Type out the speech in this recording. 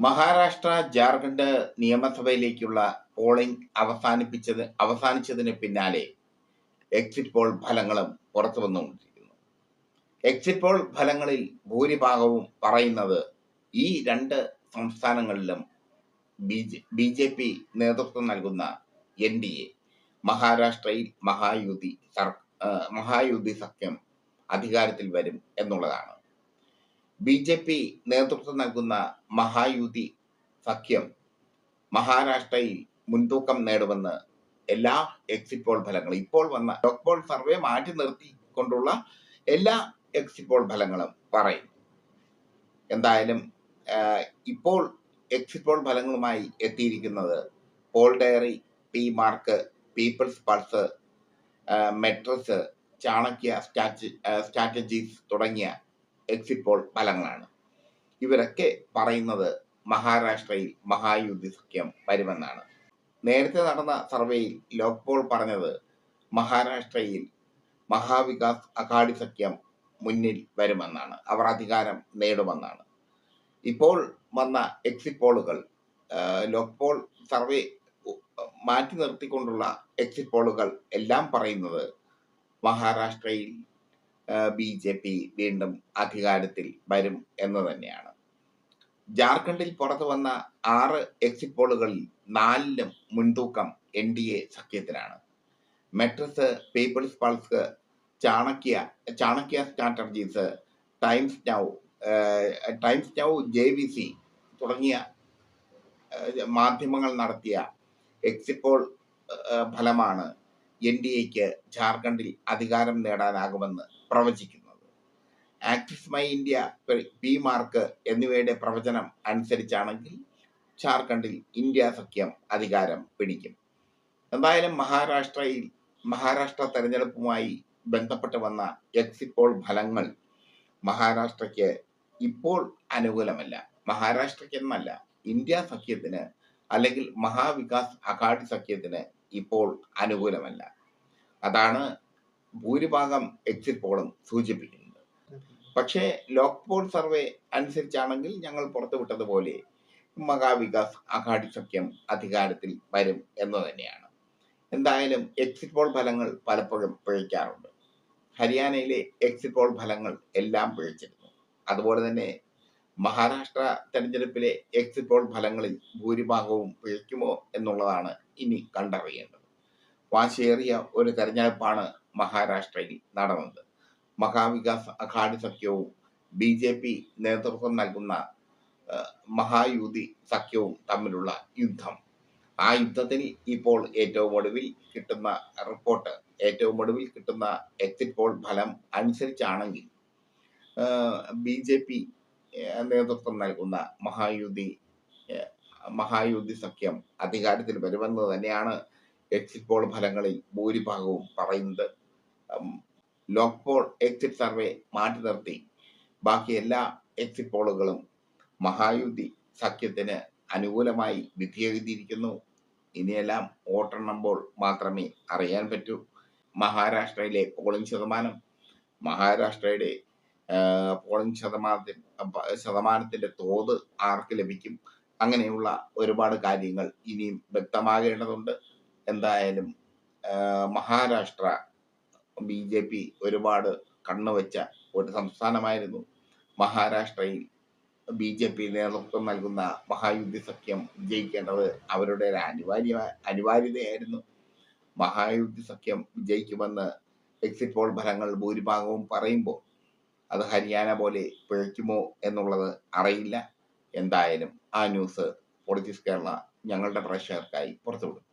Maharashtra, Jharkhand നിയമസഭയിലേക്കുള്ള polling അവസാനിച്ചതിന് പിന്നാലെ exit poll ഫലങ്ങളും പുറത്തുവന്നുകൊണ്ടിരിക്കുന്നു. Exit poll ഫലങ്ങളിൽ ഭൂരിഭാഗവും പറയുന്നത് ഈ രണ്ട് സംസ്ഥാനങ്ങളിലും ബി.ജെ.പി. നേതൃത്വം നൽകുന്ന NDA മഹാരാഷ്ട്രയിൽ മഹായുതി സഖ്യം അധികാരത്തിൽ വരും എന്നുള്ളതാണ്. ബി.ജെ.പി. നേതൃത്വം നൽകുന്ന മഹായുതി സഖ്യം മഹാരാഷ്ട്രയിൽ മുൻതൂക്കം നേടുമെന്ന് എല്ലാ എക്സിറ്റ് പോൾ ഫലങ്ങളും ഇപ്പോൾ വന്ന ലോക് പോൾ സർവേ മാറ്റി നിർത്തിക്കൊണ്ടുള്ള എല്ലാ എക്സിറ്റ് പോൾ ഫലങ്ങളും പറയുന്നു. എന്തായാലും ഇപ്പോൾ എക്സിറ്റ് പോൾ ഫലങ്ങളുമായി എത്തിയിരിക്കുന്നത് Poll Diary, P Marq, People's Pulse, Matrize, Chanakya Strategies തുടങ്ങിയ എക്സിറ്റ് പോൾ ഫലങ്ങളാണ്. ഇവരൊക്കെ പറയുന്നത് മഹാരാഷ്ട്രയിൽ മഹായുതി സഖ്യം വരുമെന്നാണ്. നേരത്തെ നടന്ന സർവേയിൽ ലോക് പോൾ പറഞ്ഞത് മഹാരാഷ്ട്രയിൽ മഹാവികാസ് അഘാടി സഖ്യം മുന്നിൽ വരുമെന്നാണ്, അവർ അധികാരം നേടുമെന്നാണ്. ഇപ്പോൾ വന്ന എക്സിറ്റ് പോളുകൾ, ലോക് പോൾ സർവേ മാറ്റി നിർത്തിക്കൊണ്ടുള്ള എക്സിറ്റ് പോളുകൾ എല്ലാം പറയുന്നത് മഹാരാഷ്ട്രയിൽ ബി.ജെ.പി. വീണ്ടും അധികാരത്തിൽ വരും എന്ന് തന്നെയാണ്. ജാർഖണ്ഡിൽ പുറത്തു വന്ന 6 എക്സിറ്റ് പോളുകളിൽ 4ലും മുൻതൂക്കം NDA സഖ്യത്തിനാണ്. Matrize, People's Pulse, Chanakya Strategies, Times Now, JVC തുടങ്ങിയ മാധ്യമങ്ങൾ നടത്തിയ എക്സിറ്റ് പോൾ ഫലമാണ് NDAക്ക് ജാർഖണ്ഡിൽ അധികാരം നേടാനാകുമെന്ന് പ്രവചിക്കുന്നത്. Axis my India, P mark എന്നിവയുടെ പ്രവചനം അനുസരിച്ചാണെങ്കിൽ ജാർഖണ്ഡിൽ ഇന്ത്യ സഖ്യം അധികാരം പിടിക്കും. എന്തായാലും മഹാരാഷ്ട്ര തെരഞ്ഞെടുപ്പുമായി ബന്ധപ്പെട്ട് വന്ന എക്സിറ്റ് പോൾ ഫലങ്ങൾ മഹാരാഷ്ട്രയ്ക്ക് ഇപ്പോൾ അനുകൂലമല്ല. മഹാരാഷ്ട്രയ്ക്കെന്നല്ല, ഇന്ത്യ സഖ്യത്തിന് അല്ലെങ്കിൽ മഹാവികാസ് അഘാടി സഖ്യത്തിന് ഇപ്പോൾ അനുകൂലമല്ല. അതാണ് ഭൂരിഭാഗം എക്സിറ്റ് പോളും സൂചിപ്പിക്കുന്നത്. പക്ഷേ ലോക് പോൾ സർവേ അനുസരിച്ചാണെങ്കിൽ ഞങ്ങൾ പുറത്തുവിട്ടതുപോലെ മഹാവികാസ് അഘാടി സഖ്യം അധികാരത്തിൽ വരും എന്ന് തന്നെയാണ്. എന്തായാലും എക്സിറ്റ് പോൾ ഫലങ്ങൾ പലപ്പോഴും പിഴയ്ക്കാറുണ്ട്. ഹരിയാനയിലെ എക്സിറ്റ് പോൾ ഫലങ്ങൾ എല്ലാം പിഴച്ചിരുന്നു. അതുപോലെ തന്നെ മഹാരാഷ്ട്ര തെരഞ്ഞെടുപ്പിലെ എക്സിറ്റ് പോൾ ഫലങ്ങളിൽ ഭൂരിഭാഗവും പിഴയ്ക്കുമോ എന്നുള്ളതാണ് ഇനി കണ്ടറിയേണ്ടത്. വാശിയേറിയ ഒരു തെരഞ്ഞെടുപ്പാണ് മഹാരാഷ്ട്രയിൽ നടന്നത്. മഹാവികാസ് അഘാടി സഖ്യവും ബി.ജെ.പി. നേതൃത്വം നൽകുന്ന മഹായുതി സഖ്യവും തമ്മിലുള്ള യുദ്ധം. ആ യുദ്ധത്തിൽ ഇപ്പോൾ ഏറ്റവും ഒടുവിൽ കിട്ടുന്ന എക്സിറ്റ് പോൾ ഫലം അനുസരിച്ചാണെങ്കിൽ ബി.ജെ.പി. നേതൃത്വം നൽകുന്ന മഹായുതി സഖ്യം അധികാരത്തിൽ വരുമെന്ന് തന്നെയാണ് എക്സിറ്റ് പോൾ ഫലങ്ങളിൽ ഭൂരിഭാഗവും പറയുന്നത്. ലോക് പോൾ എക്സിറ്റ് സർവേ മാറ്റി നിർത്തി ബാക്കി എല്ലാ എക്സിറ്റ് പോളുകളും മഹായുതി സഖ്യത്തിന് അനുകൂലമായി വിധിയെഴുതിയിരിക്കുന്നു. ഇനിയെല്ലാം വോട്ടെണ്ണുമ്പോൾ മാത്രമേ അറിയാൻ പറ്റൂ. മഹാരാഷ്ട്രയിലെ പോളിംഗ് ശതമാനത്തിന്റെ തോത് ആർക്ക് ലഭിക്കും, അങ്ങനെയുള്ള ഒരുപാട് കാര്യങ്ങൾ ഇനിയും വ്യക്തമാകേണ്ടതുണ്ട്. എന്തായാലും മഹാരാഷ്ട്ര ബി.ജെ.പി. ഒരുപാട് കണ്ണുവെച്ച ഒരു സംസ്ഥാനമായിരുന്നു. മഹാരാഷ്ട്രയിൽ ബി.ജെ.പി. നേതൃത്വം നൽകുന്ന മഹായുതി സഖ്യം വിജയിക്കേണ്ടത് അവരുടെ ഒരു അനിവാര്യതയായിരുന്നു. മഹായുതി സഖ്യം വിജയിക്കുമെന്ന് എക്സിറ്റ് പോൾ ഫലങ്ങൾ ഭൂരിഭാഗവും പറയുമ്പോൾ അത് ഹരിയാന പോലെ പിഴയ്ക്കുമോ എന്നുള്ളത് അറിയില്ല. എന്തായാലും ആ ന്യൂസ് പൊളിറ്റിക്സ് കേരള ഞങ്ങളുടെ പ്രേക്ഷകർക്കായി പുറത്തുവിടും.